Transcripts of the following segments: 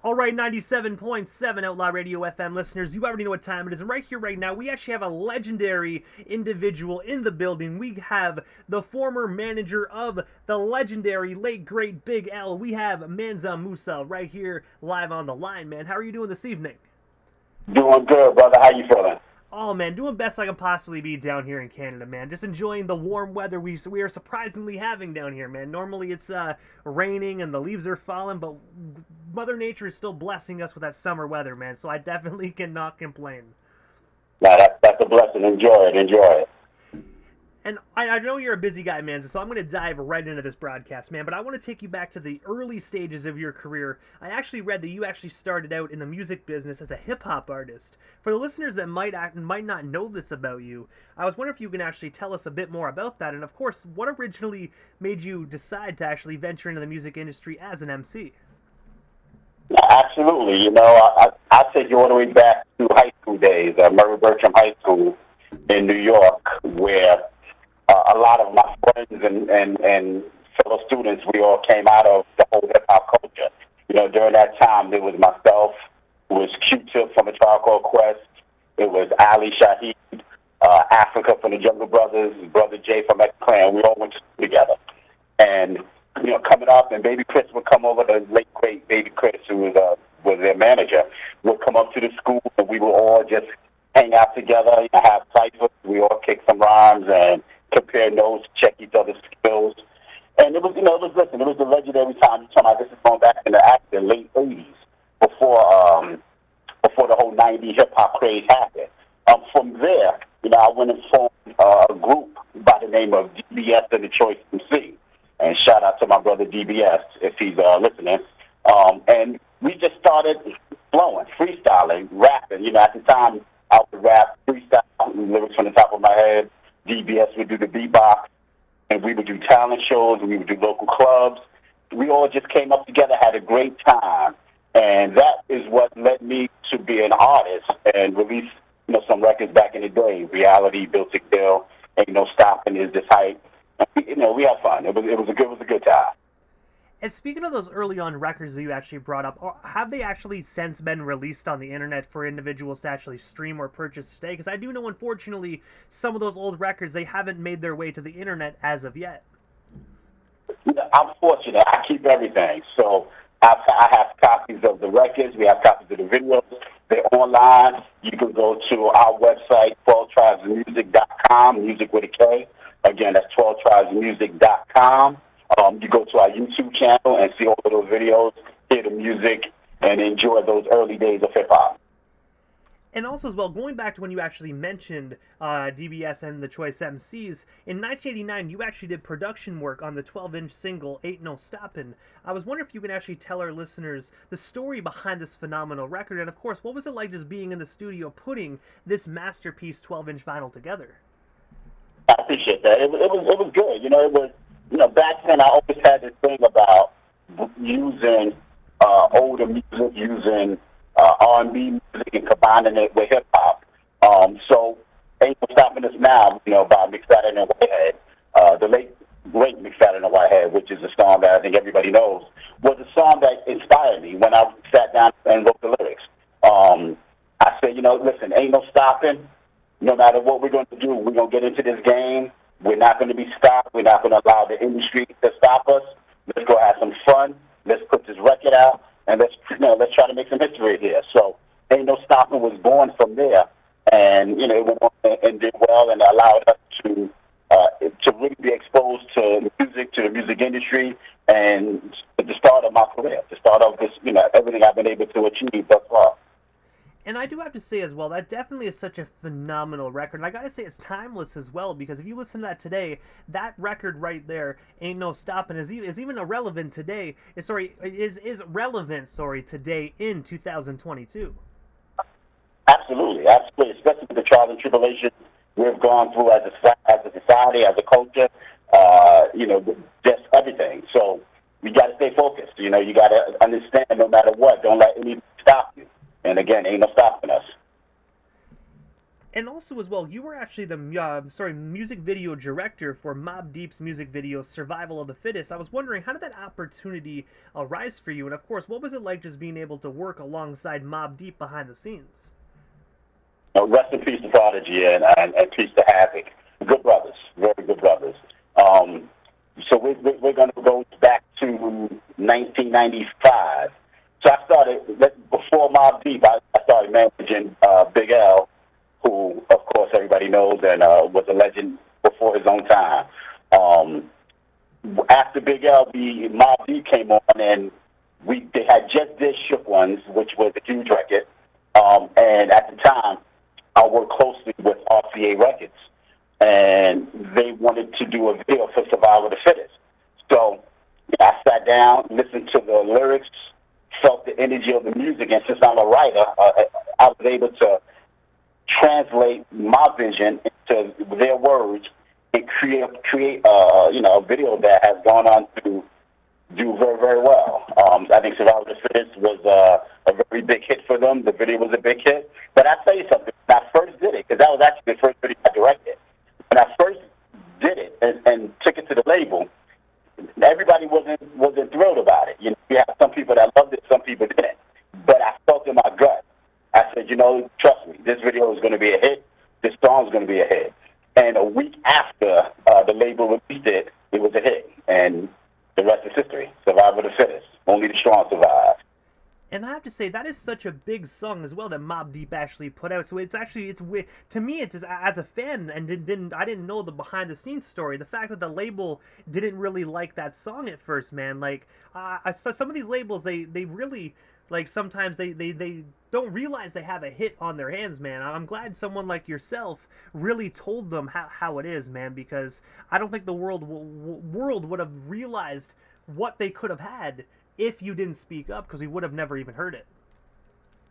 All right, 97.7 Outlaw Radio FM listeners, you already know what time it is. And right here, right now, we actually have a legendary individual in the building. We have the former manager of the legendary late great Big L. We have Mansa Musa right here live on the line, man. How are you doing this evening? Doing good, brother. How you feeling? Oh man, doing best I can possibly be down here in Canada, man. Just enjoying the warm weather we are surprisingly having down here, man. Normally it's raining and the leaves are falling, but Mother Nature is still blessing us with that summer weather, man. So I definitely cannot complain. Nah, that's a blessing. Enjoy it. Enjoy it. And I know you're a busy guy, man, so I'm going to dive right into this broadcast, man. But I want to take you back to the early stages of your career. I actually read that you actually started out in the music business as a hip-hop artist. For the listeners that might not know this about you, I was wondering if you can actually tell us a bit more about that. And, of course, what originally made you decide to actually venture into the music industry as an MC? Absolutely. I take you all the way back to high school days, Murray Bertram High School in New York, where a lot of my friends and fellow students, we all came out of the whole hip-hop culture. During that time, there was myself, it was Q-Tip from the Tribe Called Quest, it was Ali Shaheed, Africa from the Jungle Brothers, Brother Jay from X-Clan. We all went to school together. And, coming up, and Baby Chris would come over, the late, great Baby Chris, who was their manager, would come up to the school, and we would all just hang out together, have ciphers. We all kick some rhymes and compare notes, check each other's skills. And it was the legendary time. You're talking about, this is going back in the late 80s, before the whole 90s hip-hop craze happened. From there, I went and formed a group by the name of DBS and the Choice MC. And shout out to my brother DBS if he's listening. And we just started flowing, freestyling, rapping. At the time, I would rap, freestyle, lyrics from the top of my head. DBS would do the beatbox, and we would do talent shows, and we would do local clubs. We all just came up together, had a great time, and that is what led me to be an artist and release, some records back in the day. Reality, Built to Kill, Ain't No Stopping, Is This Hype. We had fun. It was a good time. And speaking of those early on records that you actually brought up, have they actually since been released on the internet for individuals to actually stream or purchase today? Because I do know, unfortunately, some of those old records, they haven't made their way to the internet as of yet. I'm fortunate. I keep everything. So I have copies of the records. We have copies of the videos. They're online. You can go to our website, 12tribesmusic.com, music with a K. Again, that's 12tribesmusic.com. You go to our YouTube channel and see all of those videos, hear the music, and enjoy those early days of hip-hop. And also as well, going back to when you actually mentioned DBS and the Choice MCs, in 1989 you actually did production work on the 12-inch single Aint No Stopping. I was wondering if you can actually tell our listeners the story behind this phenomenal record, and of course, what was it like just being in the studio putting this masterpiece 12-inch vinyl together? I appreciate that. It was good. Back then I always had this thing about using older music, using R&B music, and combining it with hip hop. So Ain't No Stopping Us Now, by McFadden and Whitehead, the late great McFadden and Whitehead, which is a song that I think everybody knows, was a song that inspired me when I sat down and wrote the lyrics. I said, listen, ain't no stopping. No matter what we're going to do, we're going to get into this game. We're not going to be stopped. We're not going to allow the industry to stop us. Let's go have some fun. Let's put this record out, and let's try to make some history here. So Ain't No Stopping was born from there, and it went on and did well, and allowed us to really be exposed to music, to the music industry, and the start of my career, the start of this, everything I've been able to achieve thus far. And I do have to say as well, that definitely is such a phenomenal record. And I gotta say, it's timeless as well, because if you listen to that today, that record right there, Ain't No Stopping, is even irrelevant today. Is relevant today in 2022. Absolutely, especially with the trials and tribulations we've gone through as a society, as a culture, just everything. So you got to stay focused. You got to understand, no matter what, don't let anything stop you. And again, ain't no stopping us. And also as well, you were actually the music video director for Mobb Deep's music video "Survival of the Fittest." I was wondering, how did that opportunity arise for you? And of course, what was it like just being able to work alongside Mobb Deep behind the scenes? Rest in peace to Prodigy and peace to Havoc. Good brothers, very good brothers. So we're going to go back to 1995. So I started, before Mobb Deep, I started managing Big L, who, of course, everybody knows and was a legend before his own time. After Big L, Mobb Deep came on, and they had just did Shook Ones, which was a huge record. And at the time, I worked closely with RCA Records, and they wanted to do a video for Survival of the Fittest. So I sat down, listened to the lyrics, felt the energy of the music, and since I'm a writer, I was able to translate my vision into their words and create a video that has gone on to do very, very well. I think Survival of the Fittest was a very big hit for them. The video was a big hit. But I'll tell you something. When I first did it, because that was actually the first video I directed, when I first did it and took it to the label, everybody wasn't thrilled about it. You know, you have some people that loved it, some people didn't. But I felt in my gut. I said, trust me, this video is going to be a hit. This song is going to be a hit. And a week after the label released it, it was a hit. And the rest is history. Survival of the Fittest. Only the strong survive. And I have to say, that is such a big song as well that Mobb Deep actually put out. So it's to me, it's as a fan, and I didn't know the behind the scenes story. The fact that the label didn't really like that song at first, man. Like, I saw some of these labels, they really, like, sometimes they don't realize they have a hit on their hands, man. I'm glad someone like yourself really told them how it is, man, because I don't think the world would have realized what they could have had if you didn't speak up, because we would have never even heard it.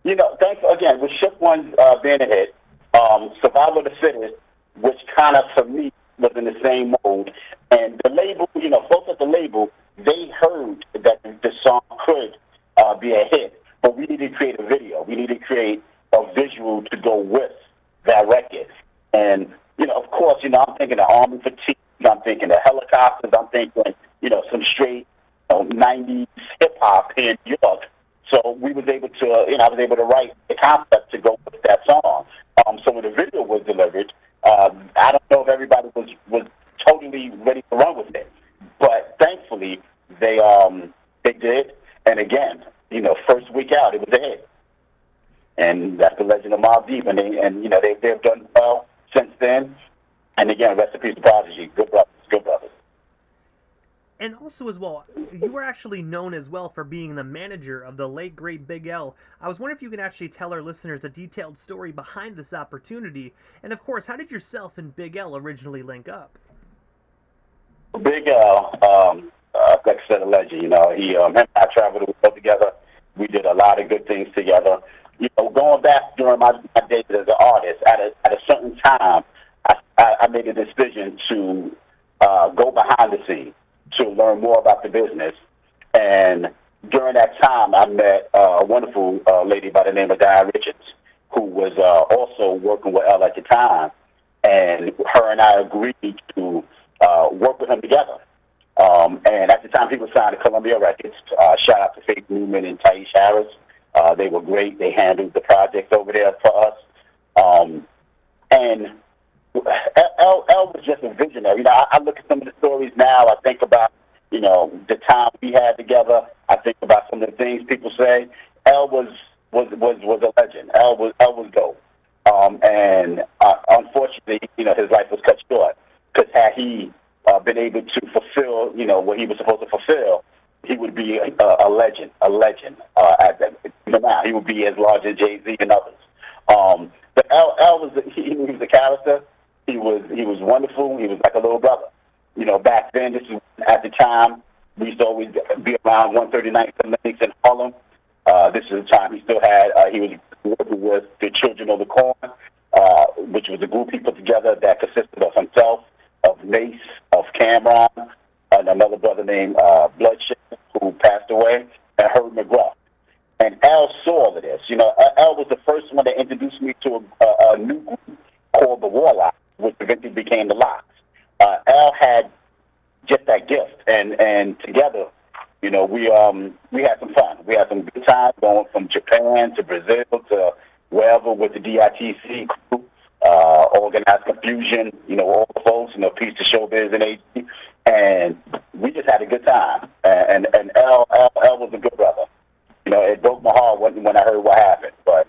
Thanks again. With Shook Ones being a hit, Survival of the Fittest, which kind of, for me, was in the same mode. And the label, folks at the label, they heard that the song could be a hit, but we needed to create a video. We needed to create a visual to go with that record. And, of course, I'm thinking of Army Fatigue, I'm thinking of Helicopters, I'm thinking, some straight 90s hip-hop in New York. So we was able to, I was able to write the concept to go with that song. So when the video was delivered, I don't know if everybody was totally ready to run with it, but thankfully they did. And again, first week out, it was a hit. And that's the legend of Mobb Deep, and they've done well since then. And again, rest in peace to Prodigy. Good brothers, good brothers. And also as well, you were actually known as well for being the manager of the late, great Big L. I was wondering if you can actually tell our listeners a detailed story behind this opportunity. And of course, how did yourself and Big L originally link up? Big L, like I said, a legend. Him and I traveled together. We did a lot of good things together. Going back during my days as an artist, at a certain time, I made a decision to go behind the scenes, to learn more about the business. And during that time, I met a wonderful lady by the name of Diane Richards, who was also working with L at the time. And her and I agreed to work with him together. And at the time, he was signed to Columbia Records. Shout out to Faith Newman and Thais Harris. They were great. They handled the project over there for us. And L was just a visionary. I look at some of the stories now. I think about, the time we had together. I think about some of the things people say. L was a legend. L was dope. And unfortunately, his life was cut short. Because had he been able to fulfill, what he was supposed to fulfill, he would be a legend. Now he would be as large as Jay-Z and others. But L was he was a character. He was wonderful. He was like a little brother. Back then, this was at the time, we used to always be around 139th and Lenox in Harlem. This is the time he still had, he was working with the Children of the Corn, which was a group he put together that consisted of himself, of Mace, of Cameron, and another brother named Bloodshed, who passed away, and Herb McGruff. And Al saw all of this. Al was the first one that introduced me to a new group became the Locks. Al had just that gift, and together, you know, we had some fun. We had some good times going from Japan to Brazil to wherever with the DITC crew, Organized Confusion, you know, all the folks, you know, Peace to Showbiz and AG, and we just had a good time. And Al was a good brother. You know, it broke my heart when I heard what happened, but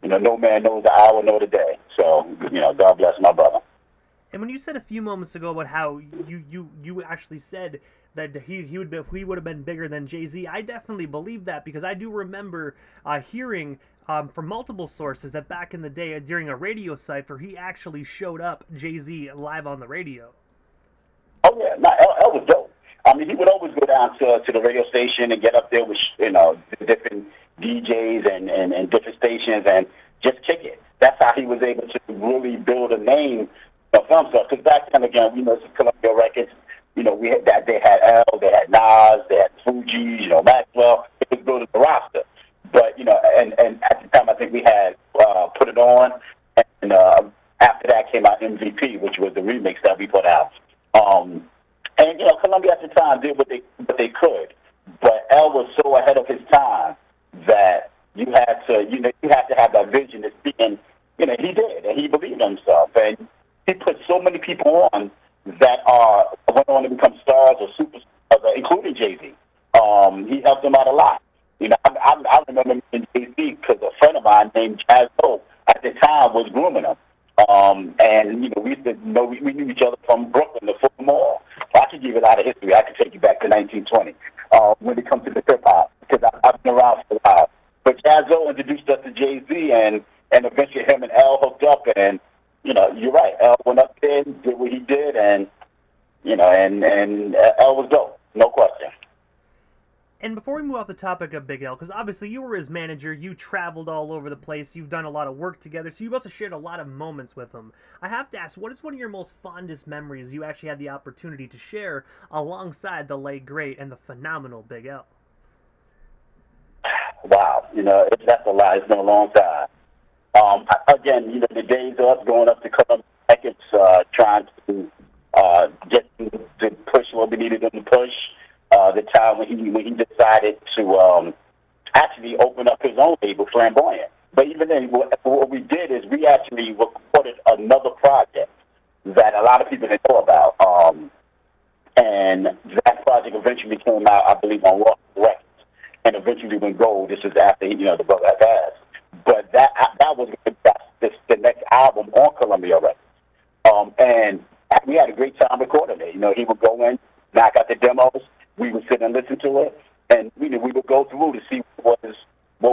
you know, no man knows the hour nor the day. So, you know, God bless my brother. And when you said a few moments ago about how you actually said that he would have been bigger than Jay-Z, I definitely believe that, because I do remember hearing from multiple sources that back in the day during a radio cipher, he actually showed up Jay-Z live on the radio. Oh yeah, no, L was dope. I mean, he would always go down to the radio station and get up there with, you know, different DJs and different stations and just kick it. That's how he was able to really build a name for himself. Because back then, again, we know some Columbia Records. You know, we had that. They had L, they had Nas, they had Fuji, you know, Maxwell. They was building the roster. But you know, and at the time, I think we had Put It On, and after that came out MVP, which was the remix that we put out. And you know, Columbia at the time did what they could, but L was so ahead of his time that you had to have that vision to see, and you know, he did, and he believed in himself, and he put so many people on that went on to become stars or superstars, including Jay-Z. He helped them out a lot. You know, I remember meeting Jay-Z because a friend of mine named Jazzo at the time was grooming him. And you know, we used to know we knew each other from Brooklyn to Fulton Mall. So I could give you a lot of history. I could take you back to 1920 when it comes to the hip hop, because I've been around for a while. But Jazzo introduced us to Jay-Z, and eventually him and L hooked up, and you know, you're right. L went up there, did what he did, and you know, and L was dope, no question. And before we move off the topic of Big L, because obviously you were his manager, you traveled all over the place, you've done a lot of work together, so you've also shared a lot of moments with him. I have to ask, what is one of your most fondest memories you actually had the opportunity to share alongside the late great and the phenomenal Big L? Wow, you know, that's a lot. It's been a long time. Again, you know, the days of us going up to Columbia Records, trying to get to push what we needed them to push. The time when he decided to actually open up his own label, Flamboyant. But even then, what we did is we actually recorded another project that a lot of people didn't know about. And that project eventually came out, I believe, on Rock Records, and eventually went gold. This is after, you know, the brother had passed. But that was the next album on Columbia Records. And we had a great time recording it. You know, he would go in, knock out the demos. We would sit and listen to it, and we would go through to see what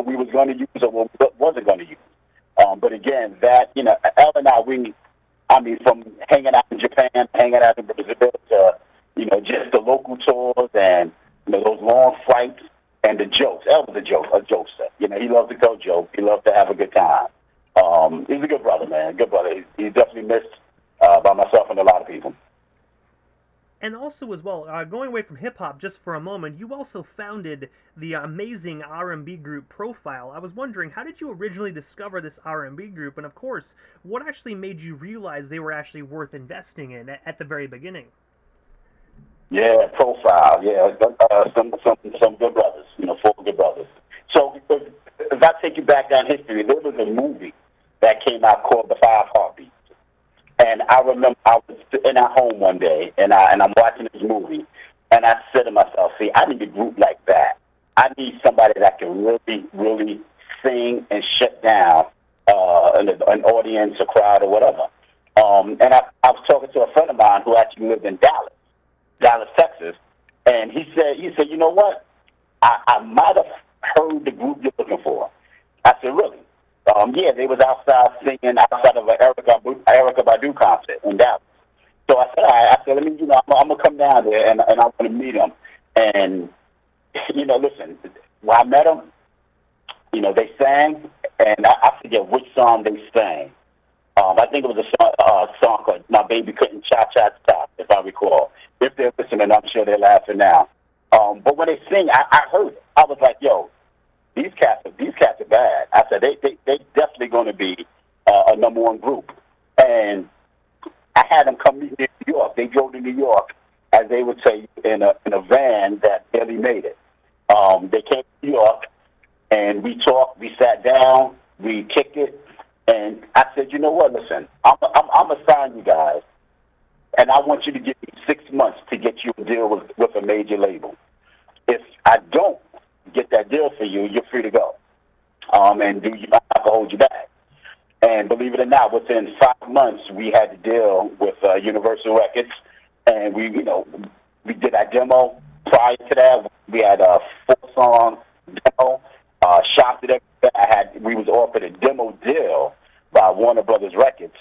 we was going to use or what wasn't going to use. But again, that, you know, Al and I mean, from hanging out in Japan, hanging out in Brazil, to, you know, just the local tours and, you know, those long flights and the jokes. Al was a jokester. You know, he loved to tell jokes. He loved to have a good time. He's a good brother, man. Good brother. He's definitely missed by myself and a lot of people. And also, as well, going away from hip-hop just for a moment, you also founded the amazing R&B group Profile. I was wondering, how did you originally discover this R&B group? And, of course, what actually made you realize they were actually worth investing in at the very beginning? Yeah, Profile. Yeah, some good brothers, you know, 4 good brothers. So if I take you back down history, there was a movie that came out called The 5 Heartbeats. And I remember I was in our home one day, and I'm watching this movie, and I said to myself, see, I need a group like that. I need somebody that can really, really sing and shut down an audience, a crowd, or whatever. And I was talking to a friend of mine who actually lived in Dallas, Texas, and he said, you know what? I might have heard the group you're looking for. I said, really? Yeah, they was outside singing outside of an Erykah Badu concert in Dallas. So I said, all right. I said, let me, you know, I'm gonna come down there and I want to meet them. And you know, listen, when I met them, you know, they sang, and I forget which song they sang. I think it was a song called "My Baby Couldn't Cha Cha Stop," if I recall. If they're listening, I'm sure they're laughing now. But when they sing, I heard it. I was like, yo, these cats are bad. I said, they definitely going to be a #1 group. And I had them come meet me in New York. They drove to New York, as they would say, in a van that barely made it. They came to New York, and we talked. We sat down. We kicked it, and I said, you know what? Listen, I'm gonna sign you guys, and I want you to give me 6 months to get you a deal with a major label. If I don't get that deal for you, you're free to go, and I'm not gonna hold you back. And believe it or not, within 5 months, we had to deal with Universal Records, and we did our demo. Prior to that, we had a 4-song demo. Shopped it everywhere. We was offered a demo deal by Warner Brothers Records,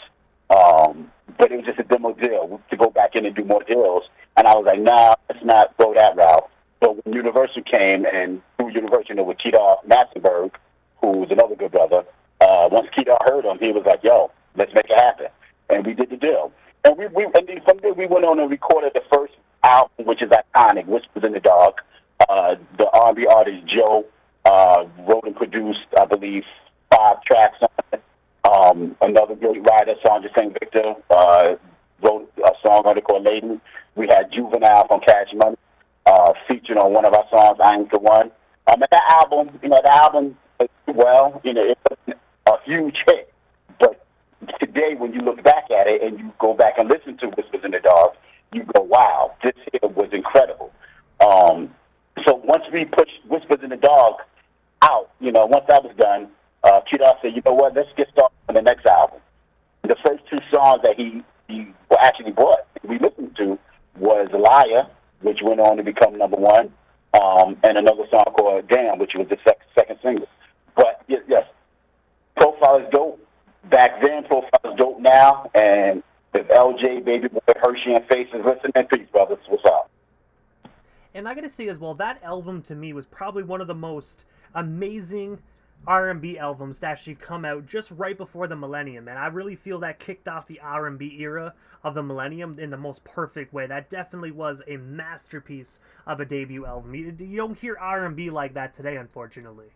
but it was just a demo deal to go back in and do more deals. And I was like, nah, let's not go that route. But when Universal came, and through Universal, with Kedar Massenberg, who was another good brother, once Kedar heard him, he was like, yo, let's make it happen. And we did the deal. And and then from there, we went on and recorded the first album, which is iconic, Whispers in the Dark. The R&B artist Joe wrote and produced, I believe, 5 tracks on it. Another great writer, Sandra St. Victor, wrote a song on it called Lady. We had Juvenile from Cash Money featured on one of our songs, I Ain't the One. And that album, the album, well, it wasn't a huge hit. But today, when you look back at it and you go back and listen to Whispers in the Dark, you go, wow, this here was incredible. So once we pushed Whispers in the Dark out, once that was done, Kedar said, you know what, let's get started on the next album. The first 2 songs that he actually brought, we listened to, was Liar, which went on to become #1, and another song called Damn, which was the second single. But, yes, Profile is dope. Back then, Profile is dope now, and if LJ, Baby Boy, Hershey, and Face is listening, peace, brothers. What's up? And I gotta say as well, that album to me was probably one of the most amazing R&B albums to actually come out just right before the millennium, man. I really feel that kicked off the R&B era of the millennium in the most perfect way. That definitely was a masterpiece of a debut album. You don't hear R&B like that today, unfortunately.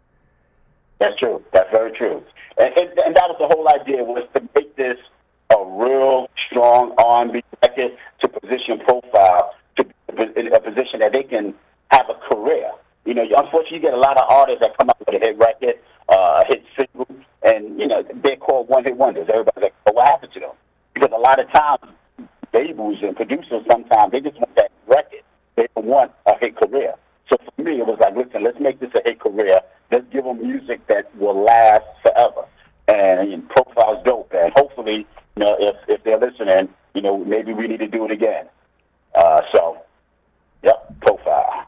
That's true. That's very true. And that was the whole idea, was to make this a real strong R&B record, to position Profile to in a position that they can have a career. Unfortunately, you get a lot of artists that come up with a hit record, a hit single, and, they're called one-hit wonders. Everybody's like, well, what happened to them? Because a lot of times, labels and producers, sometimes, they just want that record. They don't want a hit career. So for me, it was like, listen, let's make this a hit career. Let's give them music that will last forever. And Profile's dope. And hopefully, if they're listening, maybe we need to do it again. Profile.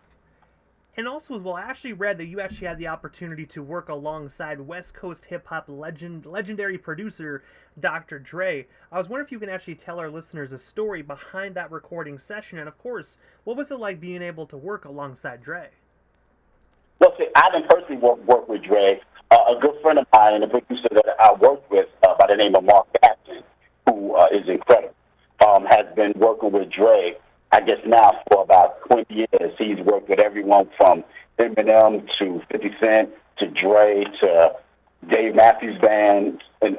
And also as well, I actually read that you actually had the opportunity to work alongside West Coast hip-hop legendary producer Dr. Dre. I was wondering if you can actually tell our listeners a story behind that recording session, and of course, what was it like being able to work alongside Dre? Well, see, I didn't personally work with Dre. A good friend of mine, a producer that I worked with by the name of Mark Jackson, who is incredible, has been working with Dre, I guess now for about 20 years. He's worked with everyone from Eminem to 50 Cent to Dre to Dave Matthews Band. And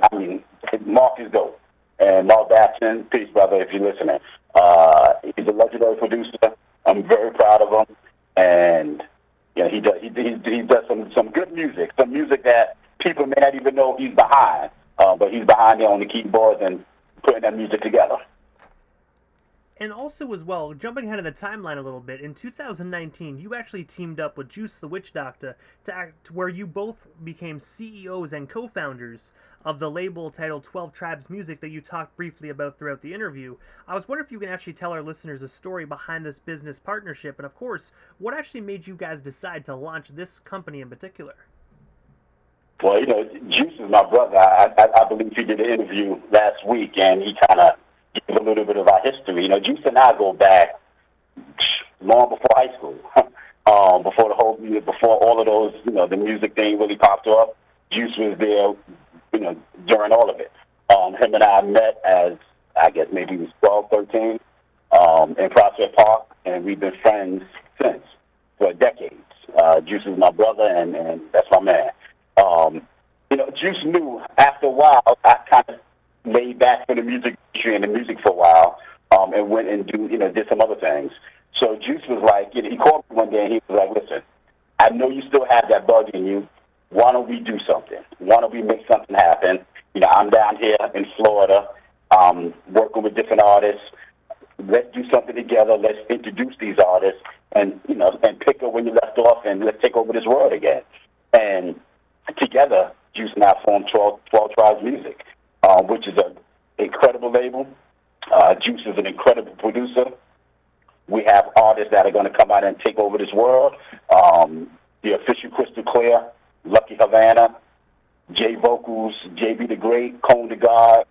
Mark is dope. And Mark Jackson, peace, brother, if you're listening. He's a legendary producer. I'm very proud of him. And he does some good music, some music that people may not even know he's behind. But he's behind there on the keyboards and putting that music together. And also as well, jumping ahead of the timeline a little bit, in 2019, you actually teamed up with Juice the Witch Doctor to act where you both became CEOs and co-founders of the label titled 12 Tribes Music that you talked briefly about throughout the interview. I was wondering if you can actually tell our listeners a story behind this business partnership, and of course, what actually made you guys decide to launch this company in particular? Well, Juice is my brother. I believe he did an interview last week, and he kind of give a little bit of our history. Juice and I go back long before high school, before all of those, the music thing really popped off. Juice was there, during all of it. Him and I met as, I guess maybe he was 12, 13, in Prospect Park, and we've been friends since for decades. Juice is my brother, and that's my man. Juice knew after a while I kind of laid back for the music industry and the music for a while, and went and did some other things. So Juice was like, he called me one day and he was like, listen, I know you still have that bug in you. Why don't we do something? Why don't we make something happen? I'm down here in Florida, working with different artists. Let's do something together. Let's introduce these artists and pick up when you left off, and let's take over this world again. And together, Juice and I formed 12 Tribes Music, which is an incredible label. Juice is an incredible producer. We have artists that are going to come out and take over this world. The official Crystal Clear, Lucky Havana, J Vocals, JB the Great, Cone the God,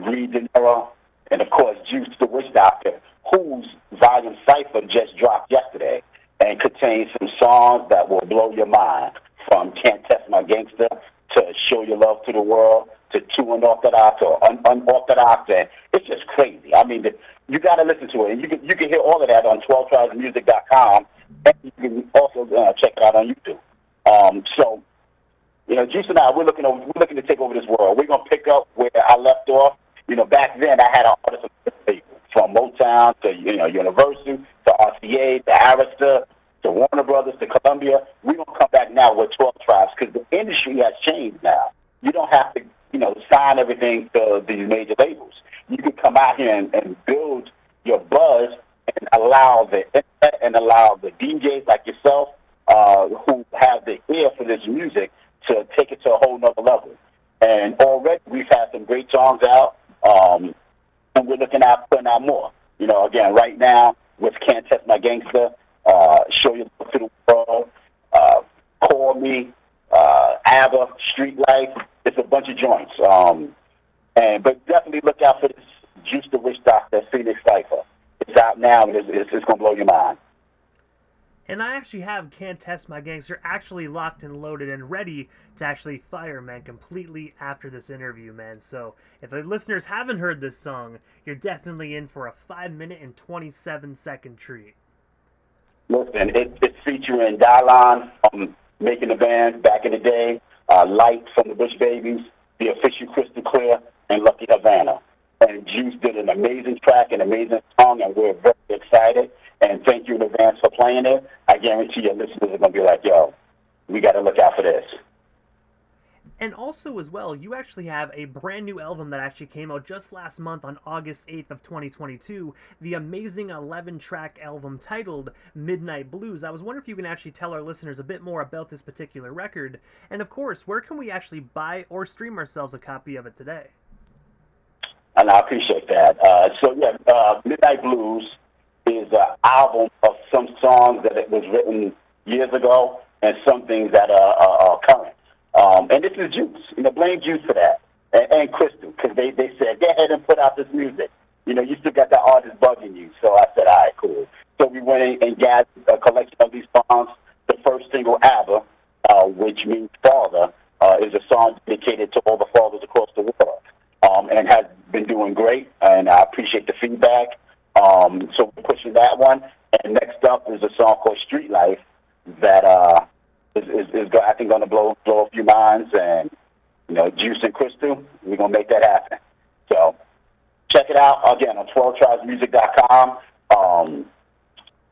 Reed De Niro, and of course Juice the Witch Doctor, whose volume cipher just dropped yesterday and contains some songs that will blow your mind, from Can't Test My Gangster to Show Your Love to the World to Too Unorthodox or Unorthodox, and it's just crazy. I mean, you got to listen to it. You can hear all of that on 12tribesmusic.com, and you can also check it out on YouTube. So, Juice and I, we're looking to take over this world. We're gonna pick up where I left off. Back then I had an artist from Motown to Universal to RCA to Arista to Warner Brothers to Columbia. We're gonna come back now with 12 Tribes because the industry has changed now. You don't have to sign everything to these major labels. You can come out here and build your buzz and allow the internet and allow the DJs like yourself who have the ear for this music to take it to a whole nother level. And already we've had some great songs out, and we're looking at putting out more. Again, right now with Can't Test My Gangster, Show Your Love to the World, Call Me, ABBA, Street Life. It's a bunch of joints. But definitely look out for this Juice the Witch Doctor Phoenix Cypher. It's out now, and it's going to blow your mind. And I actually have Can't Test My Gangster actually locked and loaded and ready to actually fire, man, completely after this interview, man. So if the listeners haven't heard this song, you're definitely in for a 5-minute and 27-second treat. Listen, it's featuring Dylon from Making the Band back in the day, Light from the Bush Babies, the official Crystal Clear, and Lucky Havana. And Juice did an amazing track, an amazing song, and we're very excited. And thank you in advance for playing it. I guarantee your listeners are going to be like, yo, we got to look out for this. And also, as well, you actually have a brand new album that actually came out just last month on August 8th of 2022, the amazing 11-track album titled Midnight Blues. I was wondering if you can actually tell our listeners a bit more about this particular record. And, of course, where can we actually buy or stream ourselves a copy of it today? And I appreciate that. Midnight Blues is an album of some songs that it was written years ago and some things that are current. And this is Juice. Blame Juice for that. And Crystal, because they said, go ahead and put out this music. You still got that artist bugging you. So I said, all right, cool. So we went in and gathered a collection of these songs. The first single, ABBA, which means father, is a song dedicated to all the fathers across the world, and has been doing great. And I appreciate the feedback. So we're pushing that one. And next up is a song called Street Life that is I think, going to blow a few minds. And, Juice and Crystal, we're going to make that happen. So check it out, again, on 12tribesmusic.com.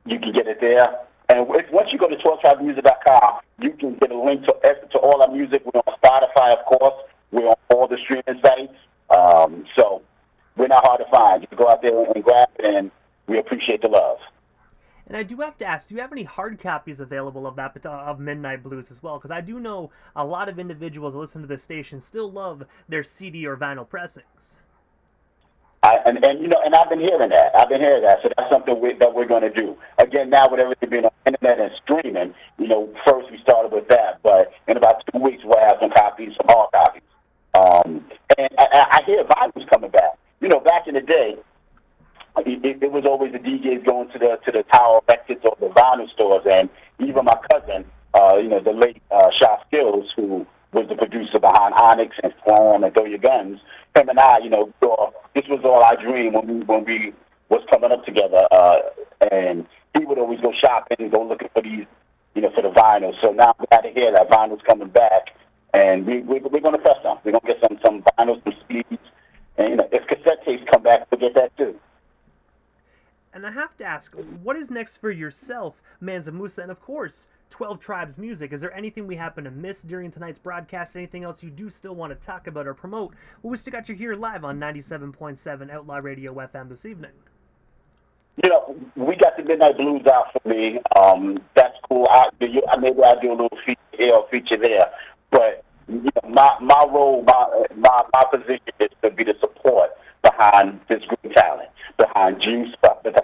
You can get it there. And once you go to 12tribesmusic.com, you can get a link to all our music. We're on Spotify, of course. We're on all the streaming sites. So we're not hard to find. You can go out there and grab it, and we appreciate the love. And I do have to ask, do you have any hard copies available of Midnight Blues as well? Because I do know a lot of individuals that listen to this station still love their CD or vinyl pressings. And I've been hearing that. So that's something that we're going to do. Again, now with everything being on the internet and streaming, first we started with that, but in about 2 weeks we'll have some hard copies. And I hear vinyl's coming back. Back in the day, it was always the DJs going to the Tower Records or the vinyl stores, and even my cousin, the late Shot Skills, who was the producer behind Onyx and Slam and Throw Your Guns, him and I, this was all our dream when we was coming up together, and he would always go shopping and go looking for these, for the vinyl. So now I'm glad to hear that vinyl's coming back, and we're going to press some. We're going to get some vinyls, some CDs, And if cassette tapes come back, we'll get that too. And I have to ask, what is next for yourself, Mansa Musa, and of course, 12 Tribes Music? Is there anything we happen to miss during tonight's broadcast? Anything else you do still want to talk about or promote? Well, we still got you here live on 97.7 Outlaw Radio FM this evening. We got the Midnight Blues out for me. That's cool. Maybe I'll do a little feature there. But my role, my position is to be the support behind this great talent, behind Juice,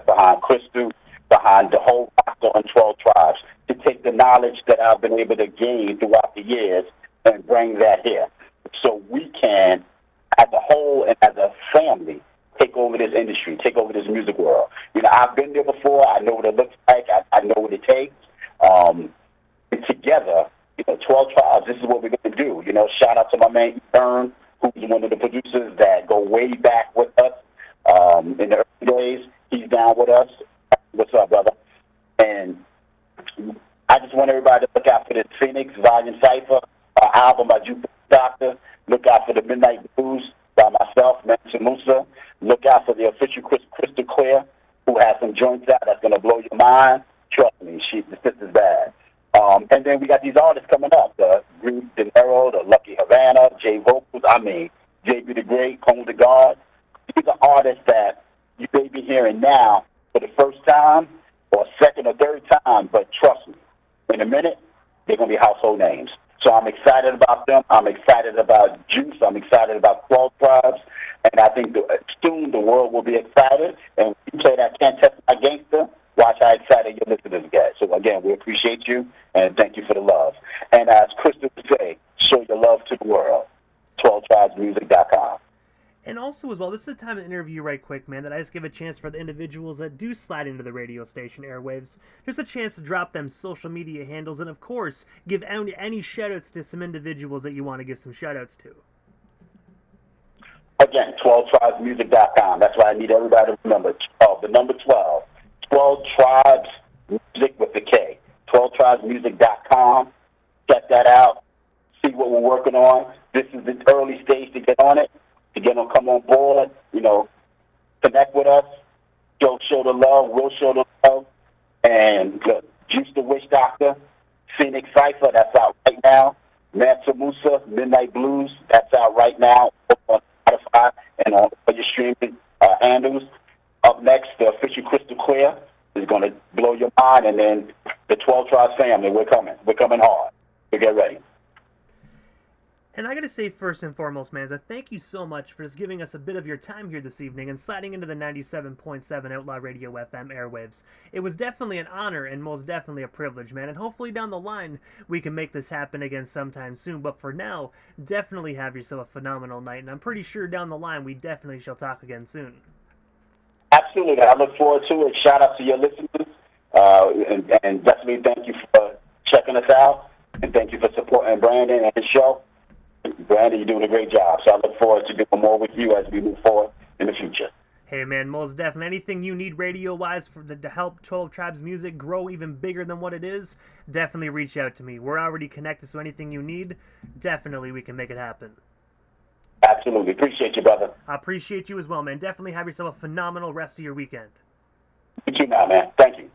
behind Crystal, behind the whole roster on 12 Tribes, to take the knowledge that I've been able to gain throughout the years and bring that here. So we can, as a whole and as a family, take over this industry, take over this music world. I've been there before. I know what it looks like. I know what it takes. And together, 12 Tribes, this is what we're going to do. Shout out to my man, Byrne, who's one of the producers that go way back with us in the early days. He's down with us. What's up, brother? And I just want everybody to look out for this Phoenix Volume Cypher album by Docta. Look out for the Midnight Blues by myself, Mansa Musa. Look out for the official Crystal Clear, who has some joints out that's going to blow your mind. Trust me, the sister's bad. And then we got these artists coming up, the Green De Niro, the Lucky Havana, J Vocals, JB the Great, Cone the God. These are artists that you may be hearing now for the first time or second or third time, but trust me, in a minute, they're going to be household names. So I'm excited about them. I'm excited about Juice. I'm excited about 12 Tribes. And I think soon the world will be excited. And when you play that Can't Test My Gangster, watch how excited your listeners get. So, again, we appreciate you, and thank you for the love. And as Crystal would say, show your love to the world. 12tribesmusic.com. And also, as well, this is the time to interview right quick, man, that I just give a chance for the individuals that do slide into the radio station airwaves. Just a chance to drop them social media handles and, of course, give any shout-outs to some individuals that you want to give some shout-outs to. Again, 12tribesmusic.com. That's why I need everybody to remember. 12, the number 12. 12 Tribes Music with the K. 12tribesmusic.com. Check that out. See what we're working on. This is the early stage to get on it, to get them come on board, connect with us. Show the love. We'll show the love. And Juice the Witch Doctor, Phoenix Cypher, that's out right now. Mansa Musa, Midnight Blues, that's out right now on Spotify and on your streaming handles. Up next, the official Crystal Clear is going to blow your mind. And then the 12 Tribes family, we're coming. We're coming hard. So get ready. And I gotta say, first and foremost, Mansa, thank you so much for just giving us a bit of your time here this evening and sliding into the 97.7 Outlaw Radio FM airwaves. It was definitely an honor and most definitely a privilege, man, and hopefully down the line we can make this happen again sometime soon. But for now, definitely have yourself a phenomenal night, and I'm pretty sure down the line we definitely shall talk again soon. Absolutely. I look forward to it. Shout out to your listeners, and definitely thank you for checking us out, and thank you for supporting Brandon and his show. Brandon, you're doing a great job, so I look forward to doing more with you as we move forward in the future. Hey, man, most definitely. Anything you need radio-wise to help 12 Tribes Music grow even bigger than what it is, definitely reach out to me. We're already connected, so anything you need, definitely we can make it happen. Absolutely. Appreciate you, brother. I appreciate you as well, man. Definitely have yourself a phenomenal rest of your weekend. You too now, man. Thank you.